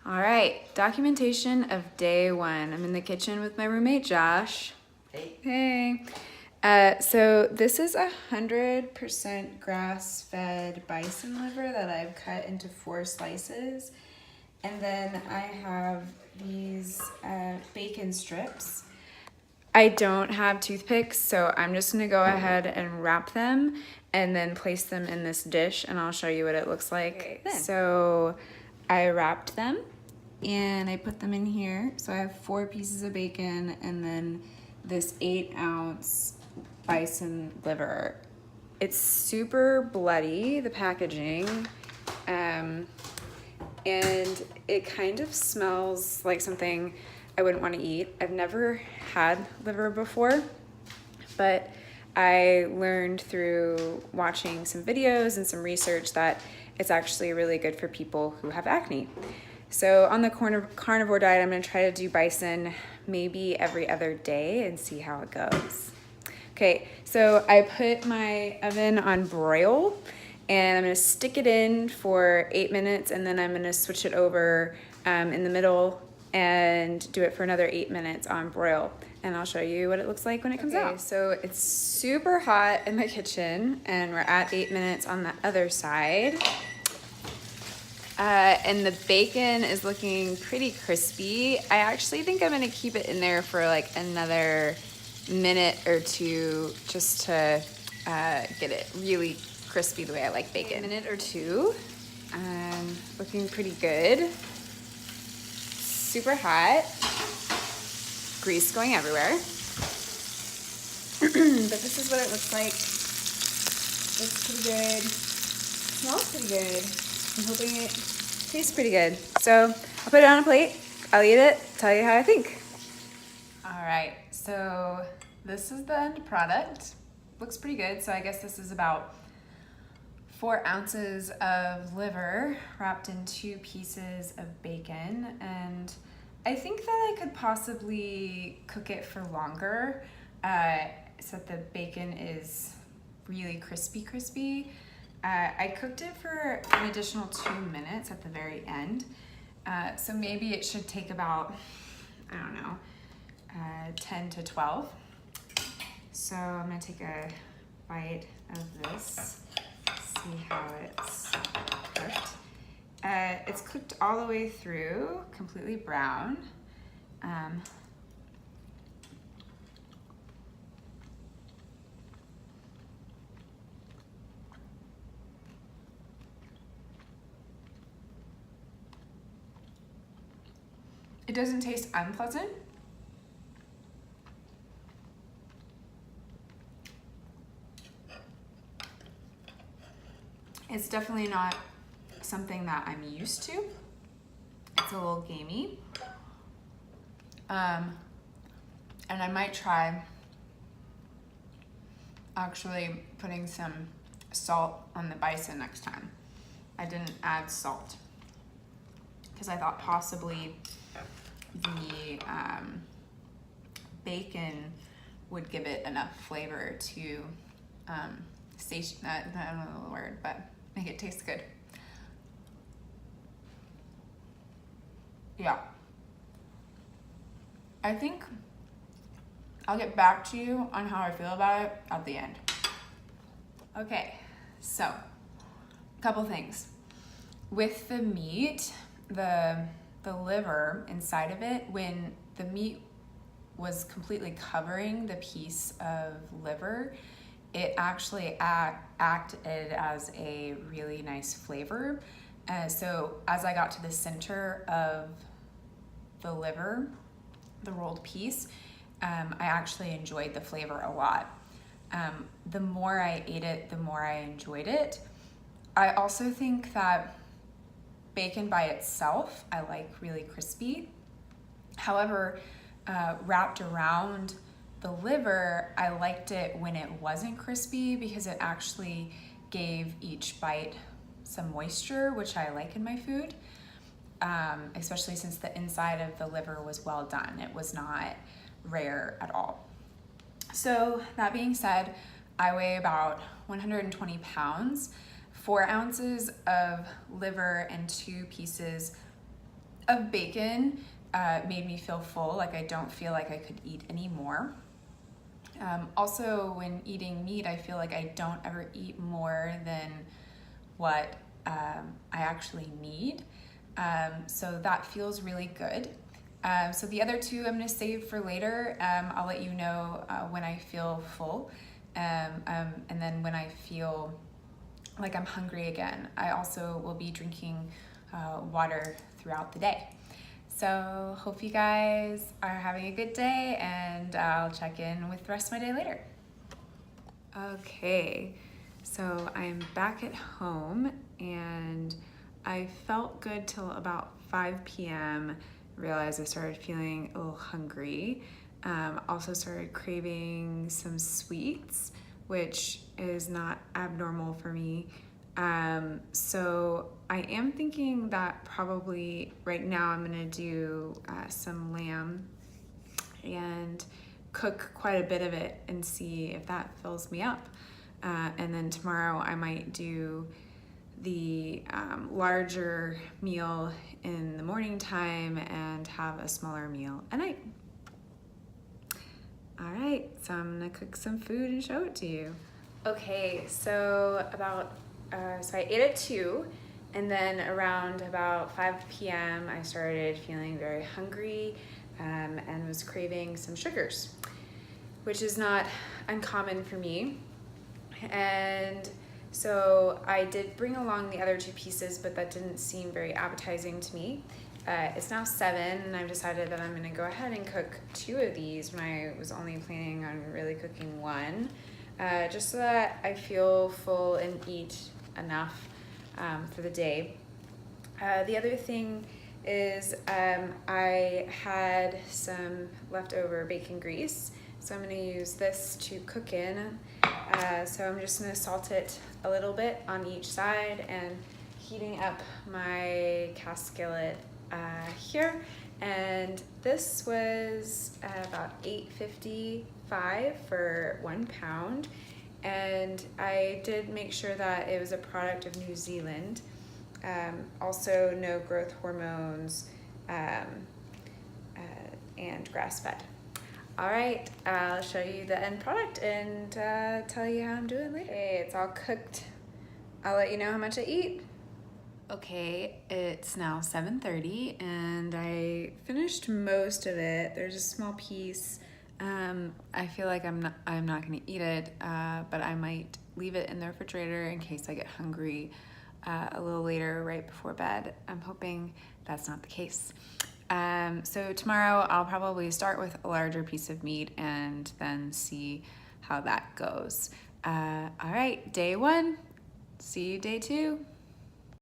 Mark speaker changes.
Speaker 1: All right, documentation of day one. I'm in the kitchen with my roommate Josh.
Speaker 2: Hey.
Speaker 1: Hey. So this is 100% grass-fed bison liver that I've cut into 4 slices. And then I have these bacon strips. I don't have toothpicks, so I'm just gonna go ahead and wrap them and then place them in this dish, and I'll show you what it looks like then. So I wrapped them and I put them in here. So I have 4 pieces of bacon and then this 8-ounce bison liver. It's super bloody, the packaging, and it kind of smells like something I wouldn't want to eat. I've never had liver before, but I learned through watching some videos and some research that it's actually really good for people who have acne. So on the carnivore diet, I'm gonna try to do bison maybe every other day and see how it goes. Okay, so I put my oven on broil and I'm gonna stick it in for 8 minutes and then I'm gonna switch it over in the middle and do it for another 8 minutes on broil. And I'll show you what it looks like when it comes out. So it's super hot in the kitchen and we're at 8 minutes on the other side. And the bacon is looking pretty crispy. I actually think I'm gonna keep it in there for like another minute or 2 just to get it really crispy the way I like bacon. A minute or 2, looking pretty good. Super hot, grease going everywhere. But this is what it looks like. Looks pretty good, smells pretty good. I'm hoping it tastes pretty good. So I'll put it on a plate, I'll eat it, tell you how I think. All right, so this is the end product. Looks pretty good, so I guess this is about 4 ounces of liver wrapped in 2 pieces of bacon, and I think that I could possibly cook it for longer so that the bacon is really crispy. I cooked it for an additional 2 minutes at the very end, so maybe it should take about, I don't know, 10 to 12. So I'm gonna take a bite of this, see how it's cooked. It's cooked all the way through, completely brown. It doesn't taste unpleasant. It's definitely not something that I'm used to. It's a little gamey. And I might try actually putting some salt on the bison next time. I didn't add salt because I thought possibly the bacon would give it enough flavor to station, I don't know the word, but make it taste good. Yeah. I think I'll get back to you on how I feel about it at the end. Okay, so a couple things. With the meat, the liver inside of it, when the meat was completely covering the piece of liver, it actually acted as a really nice flavor. So as I got to the center of the liver, the rolled piece, I actually enjoyed the flavor a lot. The more I ate it, the more I enjoyed it. I also think that bacon by itself, I like really crispy. However, wrapped around the liver, I liked it when it wasn't crispy because it actually gave each bite some moisture, which I like in my food, especially since the inside of the liver was well done. It was not rare at all. So that being said, I weigh about 120 pounds. 4 ounces of liver and 2 pieces of bacon made me feel full, like I don't feel like I could eat any more. Also, when eating meat, I feel like I don't ever eat more than what I actually need. So that feels really good. So the other two I'm going to save for later. I'll let you know when I feel full, and then when I feel like I'm hungry again. I also will be drinking water throughout the day. So hope you guys are having a good day, and I'll check in with the rest of my day later. Okay, so I'm back at home, and I felt good till about 5 p.m. Realized I started feeling a little hungry. Also started craving some sweets, which is not abnormal for me. So I am thinking that probably right now I'm gonna do some lamb and cook quite a bit of it and see if that fills me up. And then tomorrow I might do the larger meal in the morning time and have a smaller meal at night. All right, so I'm gonna cook some food and show it to you. Okay, so so I ate at 2, and then around about 5 p.m. I started feeling very hungry and was craving some sugars, which is not uncommon for me. And so I did bring along the other 2 pieces, but that didn't seem very appetizing to me. It's now 7, and I've decided that I'm gonna go ahead and cook 2 of these when I was only planning on really cooking 1, just so that I feel full and eat enough for the day. The other thing is I had some leftover bacon grease, so I'm gonna use this to cook in. So I'm just gonna salt it a little bit on each side and heating up my cast skillet here. And this was about $8.55 for 1 pound. And I did make sure that it was a product of New Zealand. Also no growth hormones and grass-fed. All right, I'll show you the end product and tell you how I'm doing later. Okay, it's all cooked. I'll let you know how much I eat. Okay, it's now 7:30 and I finished most of it. There's a small piece. I feel like I'm not gonna eat it, but I might leave it in the refrigerator in case I get hungry a little later right before bed. I'm hoping that's not the case. So tomorrow I'll probably start with a larger piece of meat and then see how that goes. All right, day 1. See you day 2.